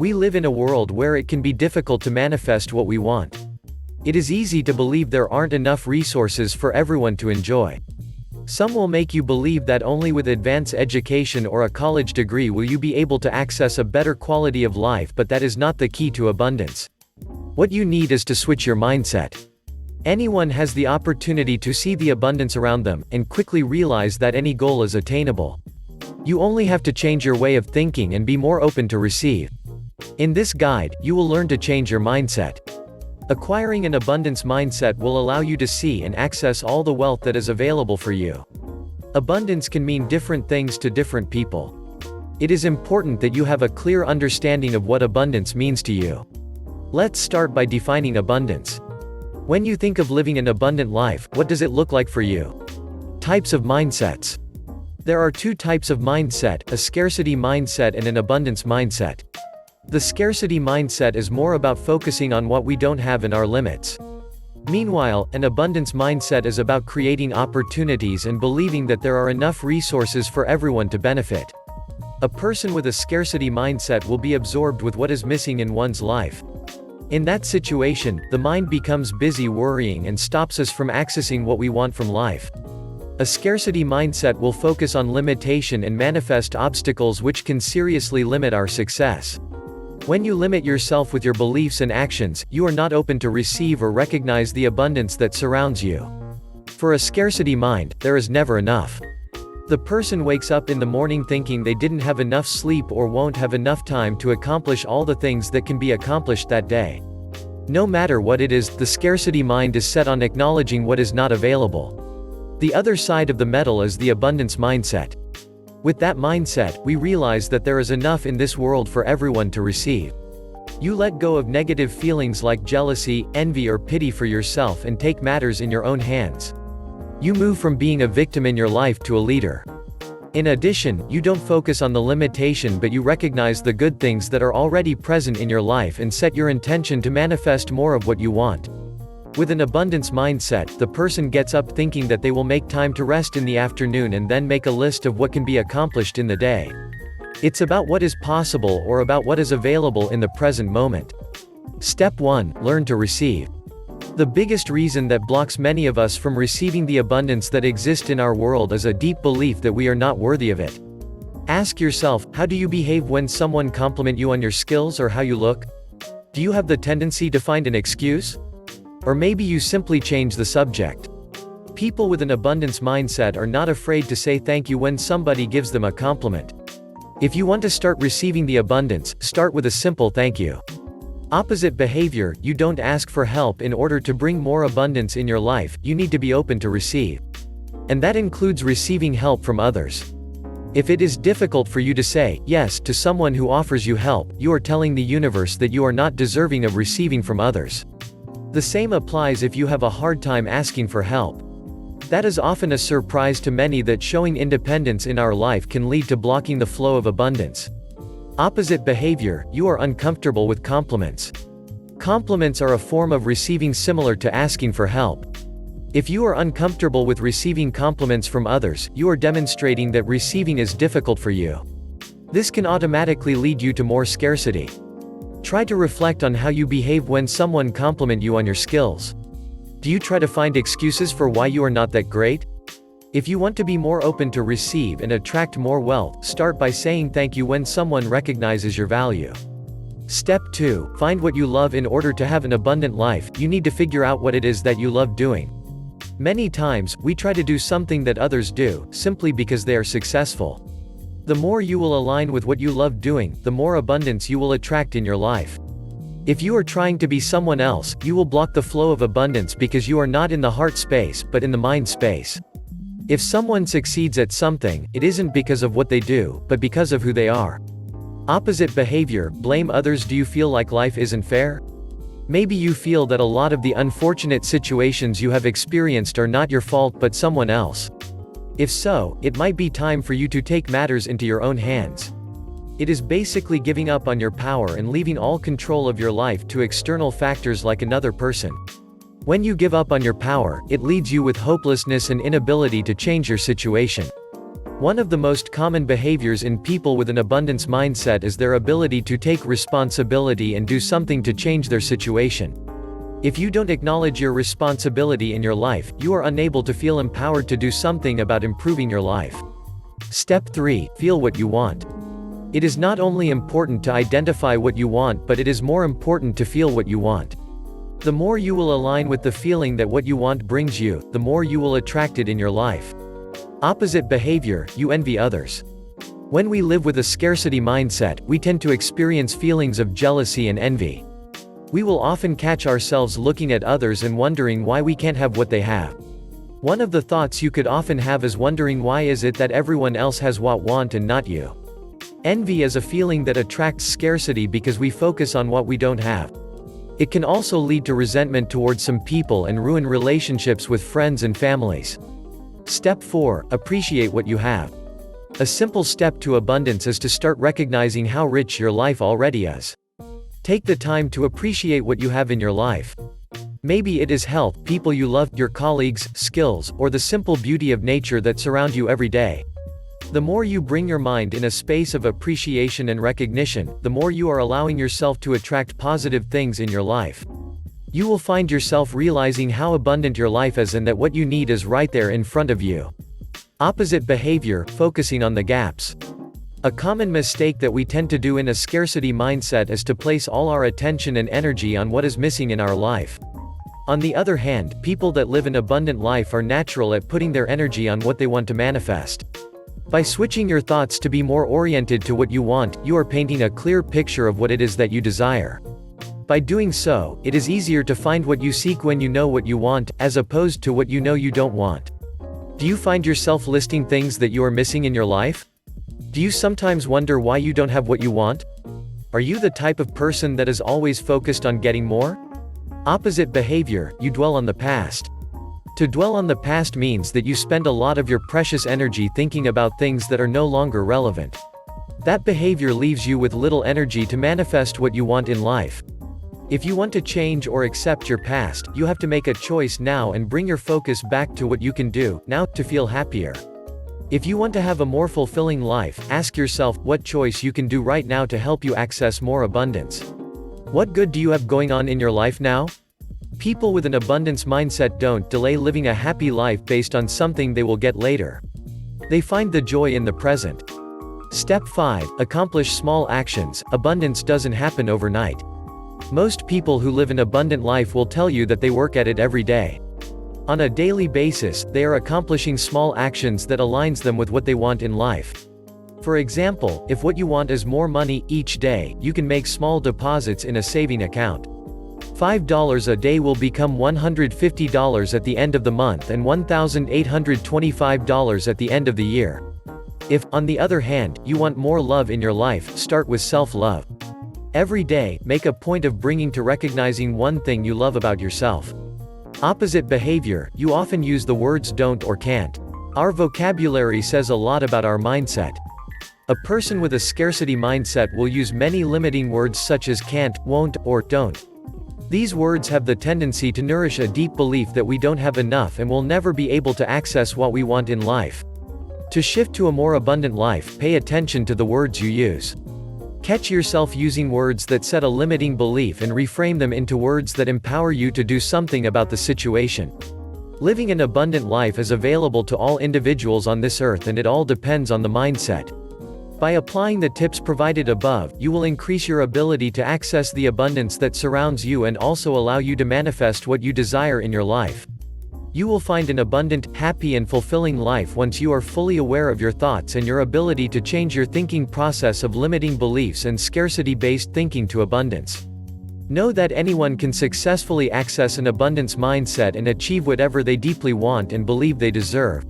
We live in a world where it can be difficult to manifest what we want. It is easy to believe there aren't enough resources for everyone to enjoy. Some will make you believe that only with advanced education or a college degree will you be able to access a better quality of life, but that is not the key to abundance. What you need is to switch your mindset. Anyone has the opportunity to see the abundance around them, and quickly realize that any goal is attainable. You only have to change your way of thinking and be more open to receive. In this guide, you will learn to change your mindset. Acquiring an abundance mindset will allow you to see and access all the wealth that is available for you. Abundance can mean different things to different people. It is important that you have a clear understanding of what abundance means to you. Let's start by defining abundance. When you think of living an abundant life, what does it look like for you? Types of mindsets. There are two types of mindset, a scarcity mindset and an abundance mindset. The scarcity mindset is more about focusing on what we don't have and our limits. Meanwhile, an abundance mindset is about creating opportunities and believing that there are enough resources for everyone to benefit. A person with a scarcity mindset will be absorbed with what is missing in one's life. In that situation, the mind becomes busy worrying and stops us from accessing what we want from life. A scarcity mindset will focus on limitation and manifest obstacles which can seriously limit our success. When you limit yourself with your beliefs and actions, you are not open to receive or recognize the abundance that surrounds you. For a scarcity mind, there is never enough. The person wakes up in the morning thinking they didn't have enough sleep or won't have enough time to accomplish all the things that can be accomplished that day. No matter what it is, the scarcity mind is set on acknowledging what is not available. The other side of the medal is the abundance mindset. With that mindset, we realize that there is enough in this world for everyone to receive. You let go of negative feelings like jealousy, envy or pity for yourself and take matters in your own hands. You move from being a victim in your life to a leader. In addition, you don't focus on the limitation but you recognize the good things that are already present in your life and set your intention to manifest more of what you want. With an abundance mindset, the person gets up thinking that they will make time to rest in the afternoon and then make a list of what can be accomplished in the day. It's about what is possible or about what is available in the present moment. Step 1. Learn to receive. The biggest reason that blocks many of us from receiving the abundance that exists in our world is a deep belief that we are not worthy of it. Ask yourself, how do you behave when someone compliments you on your skills or how you look? Do you have the tendency to find an excuse? Or maybe you simply change the subject. People with an abundance mindset are not afraid to say thank you when somebody gives them a compliment. If you want to start receiving the abundance, start with a simple thank you. Opposite behavior, you don't ask for help in order to bring more abundance in your life, you need to be open to receive. And that includes receiving help from others. If it is difficult for you to say yes to someone who offers you help, you are telling the universe that you are not deserving of receiving from others. The same applies if you have a hard time asking for help. That is often a surprise to many that showing independence in our life can lead to blocking the flow of abundance. Opposite behavior, you are uncomfortable with compliments. Compliments are a form of receiving similar to asking for help. If you are uncomfortable with receiving compliments from others, you are demonstrating that receiving is difficult for you. This can automatically lead you to more scarcity. Try to reflect on how you behave when someone compliments you on your skills. Do you try to find excuses for why you are not that great? If you want to be more open to receive and attract more wealth, start by saying thank you when someone recognizes your value. Step 2. Find what you love. In order to have an abundant life, you need to figure out what it is that you love doing. Many times, we try to do something that others do, simply because they are successful. The more you will align with what you love doing, the more abundance you will attract in your life. If you are trying to be someone else, you will block the flow of abundance because you are not in the heart space, but in the mind space. If someone succeeds at something, it isn't because of what they do, but because of who they are. Opposite behavior, blame others. Do you feel like life isn't fair? Maybe you feel that a lot of the unfortunate situations you have experienced are not your fault but someone else. If so, it might be time for you to take matters into your own hands. It is basically giving up on your power and leaving all control of your life to external factors like another person. When you give up on your power, it leaves you with hopelessness and inability to change your situation. One of the most common behaviors in people with an abundance mindset is their ability to take responsibility and do something to change their situation. If you don't acknowledge your responsibility in your life, you are unable to feel empowered to do something about improving your life. Step 3. Feel what you want. It is not only important to identify what you want, but it is more important to feel what you want. The more you will align with the feeling that what you want brings you, the more you will attract it in your life. Opposite behavior, you envy others. When we live with a scarcity mindset, we tend to experience feelings of jealousy and envy. We will often catch ourselves looking at others and wondering why we can't have what they have. One of the thoughts you could often have is wondering why is it that everyone else has what want and not you. Envy is a feeling that attracts scarcity because we focus on what we don't have. It can also lead to resentment towards some people and ruin relationships with friends and families. Step 4. Appreciate what you have. A simple step to abundance is to start recognizing how rich your life already is. Take the time to appreciate what you have in your life. Maybe it is health, people you love, your colleagues, skills, or the simple beauty of nature that surround you every day. The more you bring your mind in a space of appreciation and recognition, the more you are allowing yourself to attract positive things in your life. You will find yourself realizing how abundant your life is and that what you need is right there in front of you. Opposite behavior, focusing on the gaps. A common mistake that we tend to do in a scarcity mindset is to place all our attention and energy on what is missing in our life. On the other hand, people that live an abundant life are natural at putting their energy on what they want to manifest. By switching your thoughts to be more oriented to what you want, you are painting a clear picture of what it is that you desire. By doing so, it is easier to find what you seek when you know what you want, as opposed to what you know you don't want. Do you find yourself listing things that you are missing in your life? Do you sometimes wonder why you don't have what you want? Are you the type of person that is always focused on getting more? Opposite behavior, you dwell on the past. To dwell on the past means that you spend a lot of your precious energy thinking about things that are no longer relevant. That behavior leaves you with little energy to manifest what you want in life. If you want to change or accept your past, you have to make a choice now and bring your focus back to what you can do now to feel happier. If you want to have a more fulfilling life, ask yourself what choice you can do right now to help you access more abundance. What good do you have going on in your life now? People with an abundance mindset don't delay living a happy life based on something they will get later. They find the joy in the present. Step 5. Accomplish small actions. Abundance doesn't happen overnight. Most people who live an abundant life will tell you that they work at it every day. On a daily basis, they are accomplishing small actions that aligns them with what they want in life. For example, if what you want is more money each day, you can make small deposits in a saving account. $5 a day will become $150 at the end of the month and $1,825 at the end of the year. If, on the other hand, you want more love in your life, start with self-love. Every day, make a point of bringing to recognizing one thing you love about yourself. Opposite behavior, you often use the words don't or can't. Our vocabulary says a lot about our mindset. A person with a scarcity mindset will use many limiting words such as can't, won't, or don't. These words have the tendency to nourish a deep belief that we don't have enough and will never be able to access what we want in life. To shift to a more abundant life, pay attention to the words you use. Catch yourself using words that set a limiting belief and reframe them into words that empower you to do something about the situation. Living an abundant life is available to all individuals on this earth, and it all depends on the mindset. By applying the tips provided above, you will increase your ability to access the abundance that surrounds you and also allow you to manifest what you desire in your life. You will find an abundant, happy and fulfilling life once you are fully aware of your thoughts and your ability to change your thinking process of limiting beliefs and scarcity-based thinking to abundance. Know that anyone can successfully access an abundance mindset and achieve whatever they deeply want and believe they deserve.